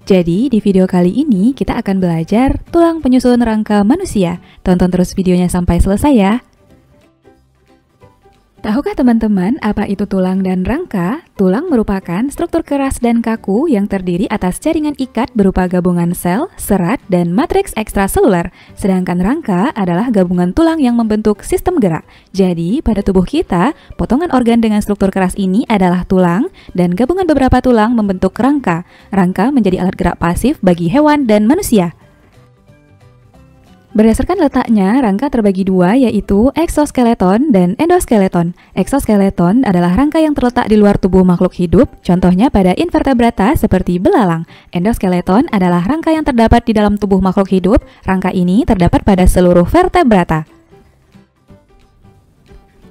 Jadi di video kali ini kita akan belajar tulang penyusun rangka manusia. Tonton terus videonya sampai selesai ya. Tahukah teman-teman apa itu tulang dan rangka? Tulang merupakan struktur keras dan kaku yang terdiri atas jaringan ikat berupa gabungan sel, serat, dan matriks ekstraseluler. Sedangkan rangka adalah gabungan tulang yang membentuk sistem gerak. Jadi, pada tubuh kita, potongan organ dengan struktur keras ini adalah tulang, dan gabungan beberapa tulang membentuk rangka. Rangka menjadi alat gerak pasif bagi hewan dan manusia. Berdasarkan letaknya, rangka terbagi dua, yaitu eksoskeleton dan endoskeleton. Eksoskeleton adalah rangka yang terletak di luar tubuh makhluk hidup, contohnya pada invertebrata seperti belalang. Endoskeleton adalah rangka yang terdapat di dalam tubuh makhluk hidup. Rangka ini terdapat pada seluruh vertebrata.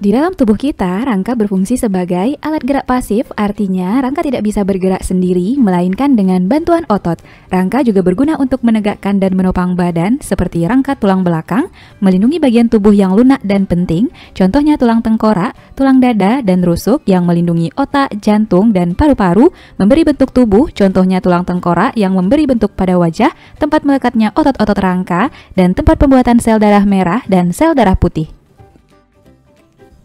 Di dalam tubuh kita, rangka berfungsi sebagai alat gerak pasif, artinya rangka tidak bisa bergerak sendiri, melainkan dengan bantuan otot. Rangka juga berguna untuk menegakkan dan menopang badan, seperti rangka tulang belakang, melindungi bagian tubuh yang lunak dan penting, contohnya tulang tengkorak, tulang dada, dan rusuk yang melindungi otak, jantung, dan paru-paru, memberi bentuk tubuh, contohnya tulang tengkorak yang memberi bentuk pada wajah, tempat melekatnya otot-otot rangka, dan tempat pembuatan sel darah merah dan sel darah putih.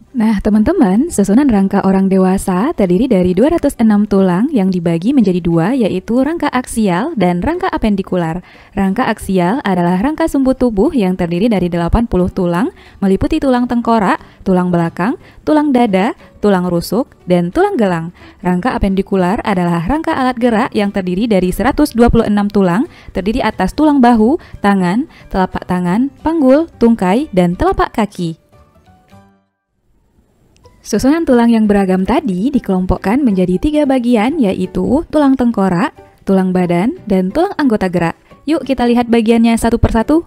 Nah teman-teman, susunan rangka orang dewasa terdiri dari 206 tulang yang dibagi menjadi dua, yaitu rangka aksial dan rangka apendikular. Rangka aksial adalah rangka sumbu tubuh yang terdiri dari 80 tulang, meliputi tulang tengkorak, tulang belakang, tulang dada, tulang rusuk, dan tulang gelang. Rangka apendikular adalah rangka alat gerak yang terdiri dari 126 tulang, terdiri atas tulang bahu, tangan, telapak tangan, panggul, tungkai, dan telapak kaki. Susunan tulang yang beragam tadi dikelompokkan menjadi 3 bagian, yaitu tulang tengkorak, tulang badan, dan tulang anggota gerak. Yuk kita lihat bagiannya satu persatu.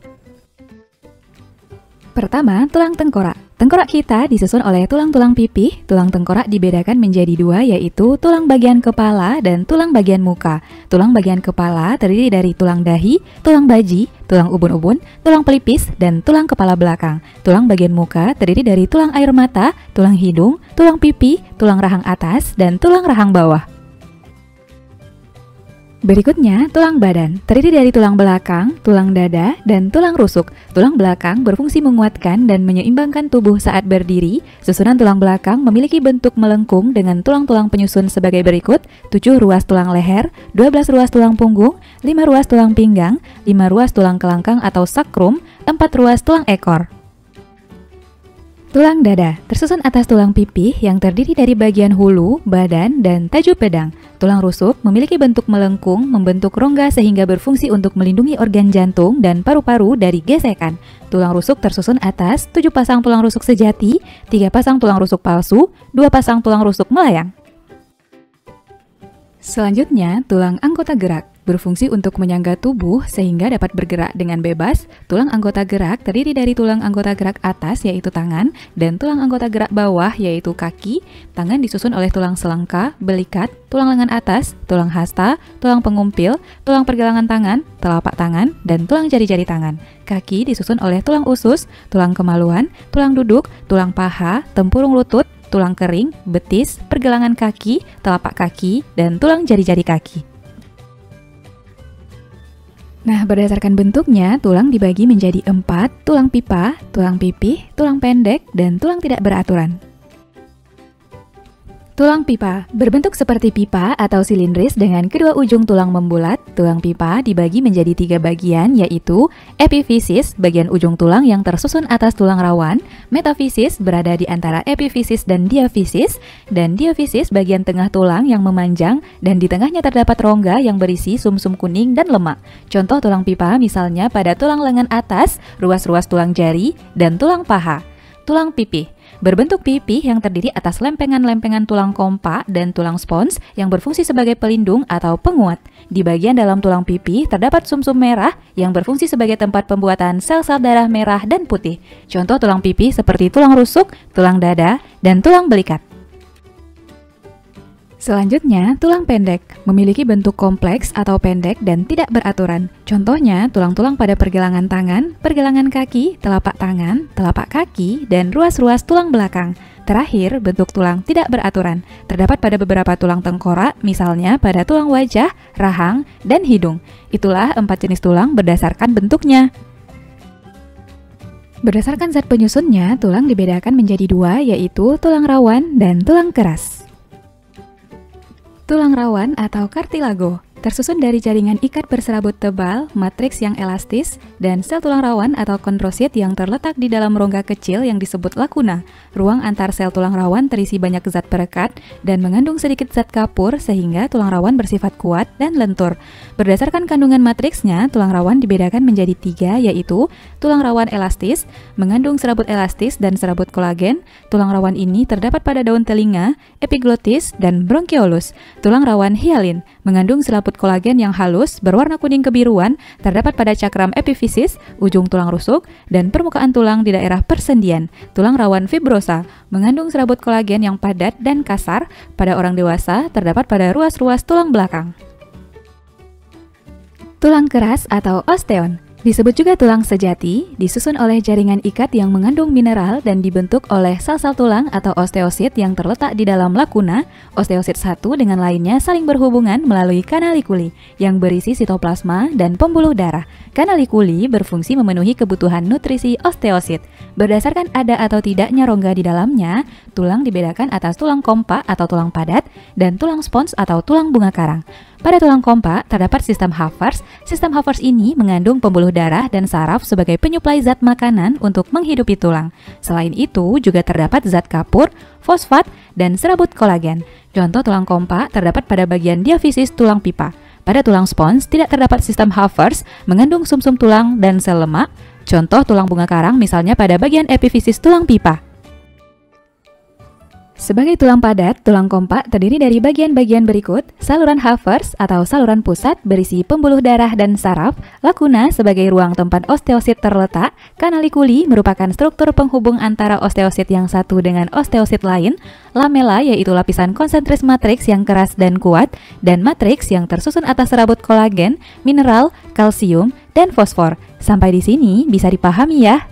Pertama, tulang tengkorak. Tengkorak kita disusun oleh tulang-tulang pipih. Tulang tengkorak dibedakan menjadi dua, yaitu tulang bagian kepala dan tulang bagian muka. Tulang bagian kepala terdiri dari tulang dahi, tulang baji, tulang ubun-ubun, tulang pelipis, dan tulang kepala belakang. Tulang bagian muka terdiri dari tulang air mata, tulang hidung, tulang pipi, tulang rahang atas, dan tulang rahang bawah. Berikutnya, tulang badan terdiri dari tulang belakang, tulang dada, dan tulang rusuk. Tulang belakang berfungsi menguatkan dan menyeimbangkan tubuh saat berdiri. Susunan tulang belakang memiliki bentuk melengkung dengan tulang-tulang penyusun sebagai berikut: 7 ruas tulang leher, 12 ruas tulang punggung, 5 ruas tulang pinggang, 5 ruas tulang kelangkang atau sakrum, 4 ruas tulang ekor. Tulang dada tersusun atas tulang pipih yang terdiri dari bagian hulu, badan, dan tajub pedang. Tulang rusuk memiliki bentuk melengkung, membentuk rongga sehingga berfungsi untuk melindungi organ jantung dan paru-paru dari gesekan. Tulang rusuk tersusun atas 7 pasang tulang rusuk sejati, 3 pasang tulang rusuk palsu, 2 pasang tulang rusuk melayang. Selanjutnya, tulang anggota gerak berfungsi untuk menyangga tubuh sehingga dapat bergerak dengan bebas. Tulang anggota gerak terdiri dari tulang anggota gerak atas yaitu tangan dan tulang anggota gerak bawah yaitu kaki. Tangan disusun oleh tulang selangka, belikat, tulang lengan atas, tulang hasta, tulang pengumpil, tulang pergelangan tangan, telapak tangan, dan tulang jari-jari tangan. Kaki disusun oleh tulang usus, tulang kemaluan, tulang duduk, tulang paha, tempurung lutut, tulang kering, betis, pergelangan kaki, telapak kaki, dan tulang jari-jari kaki. Nah, berdasarkan bentuknya, tulang dibagi menjadi 4, tulang pipa, tulang pipih, tulang pendek, dan tulang tidak beraturan. Tulang pipa berbentuk seperti pipa atau silindris dengan kedua ujung tulang membulat. Tulang pipa dibagi menjadi 3 bagian, yaitu epifisis, bagian ujung tulang yang tersusun atas tulang rawan, metafisis berada di antara epifisis dan diafisis, dan diafisis bagian tengah tulang yang memanjang dan di tengahnya terdapat rongga yang berisi sumsum kuning dan lemak. Contoh tulang pipa misalnya pada tulang lengan atas, ruas-ruas tulang jari, dan tulang paha. Tulang pipih berbentuk pipih yang terdiri atas lempengan-lempengan tulang kompak dan tulang spons yang berfungsi sebagai pelindung atau penguat. Di bagian dalam tulang pipih terdapat sumsum merah yang berfungsi sebagai tempat pembuatan sel-sel darah merah dan putih. Contoh tulang pipih seperti tulang rusuk, tulang dada, dan tulang belikat. Selanjutnya, tulang pendek memiliki bentuk kompleks atau pendek dan tidak beraturan. Contohnya, tulang-tulang pada pergelangan tangan, pergelangan kaki, telapak tangan, telapak kaki, dan ruas-ruas tulang belakang. Terakhir, bentuk tulang tidak beraturan. Terdapat pada beberapa tulang tengkorak, misalnya pada tulang wajah, rahang, dan hidung. Itulah 4 jenis tulang berdasarkan bentuknya. Berdasarkan zat penyusunnya, tulang dibedakan menjadi 2, yaitu tulang rawan dan tulang keras. Tulang rawan atau kartilago tersusun dari jaringan ikat berserabut tebal, matriks yang elastis, dan sel tulang rawan atau kondrosit yang terletak di dalam rongga kecil yang disebut lakuna. Ruang antar sel tulang rawan terisi banyak zat perekat dan mengandung sedikit zat kapur sehingga tulang rawan bersifat kuat dan lentur. Berdasarkan kandungan matriksnya, tulang rawan dibedakan menjadi 3, yaitu tulang rawan elastis, mengandung serabut elastis dan serabut kolagen. Tulang rawan ini terdapat pada daun telinga, epiglotis, dan bronkiolus. Tulang rawan hialin, mengandung serabut kolagen yang halus berwarna kuning kebiruan, terdapat pada cakram epifisis, ujung tulang rusuk, dan permukaan tulang di daerah persendian. Tulang rawan fibrosa, mengandung serabut kolagen yang padat dan kasar. Pada orang dewasa, terdapat pada ruas-ruas tulang belakang. Tulang keras atau osteon disebut juga tulang sejati, disusun oleh jaringan ikat yang mengandung mineral dan dibentuk oleh sel-sel tulang atau osteosit yang terletak di dalam lakuna. Osteosit satu dengan lainnya saling berhubungan melalui kanalikuli yang berisi sitoplasma dan pembuluh darah. Kanalikuli berfungsi memenuhi kebutuhan nutrisi osteosit. Berdasarkan ada atau tidaknya rongga di dalamnya, tulang dibedakan atas tulang kompak atau tulang padat dan tulang spons atau tulang bunga karang. Pada tulang kompak terdapat sistem Haffers. Sistem Haffers ini mengandung pembuluh darah dan saraf sebagai penyuplai zat makanan untuk menghidupi tulang. Selain itu juga terdapat zat kapur, fosfat, dan serabut kolagen. Contoh tulang kompak terdapat pada bagian diafisis tulang pipa. Pada tulang spons tidak terdapat sistem Haffers, mengandung sumsum tulang dan sel lemak. Contoh tulang bunga karang misalnya pada bagian epifisis tulang pipa. Sebagai tulang padat, tulang kompak terdiri dari bagian-bagian berikut: saluran Haffers atau saluran pusat berisi pembuluh darah dan saraf, lakuna sebagai ruang tempat osteosit terletak, kanalikuli merupakan struktur penghubung antara osteosit yang satu dengan osteosit lain, lamela yaitu lapisan konsentris matriks yang keras dan kuat, dan matriks yang tersusun atas serabut kolagen, mineral, kalsium, dan fosfor. Sampai di sini bisa dipahami ya?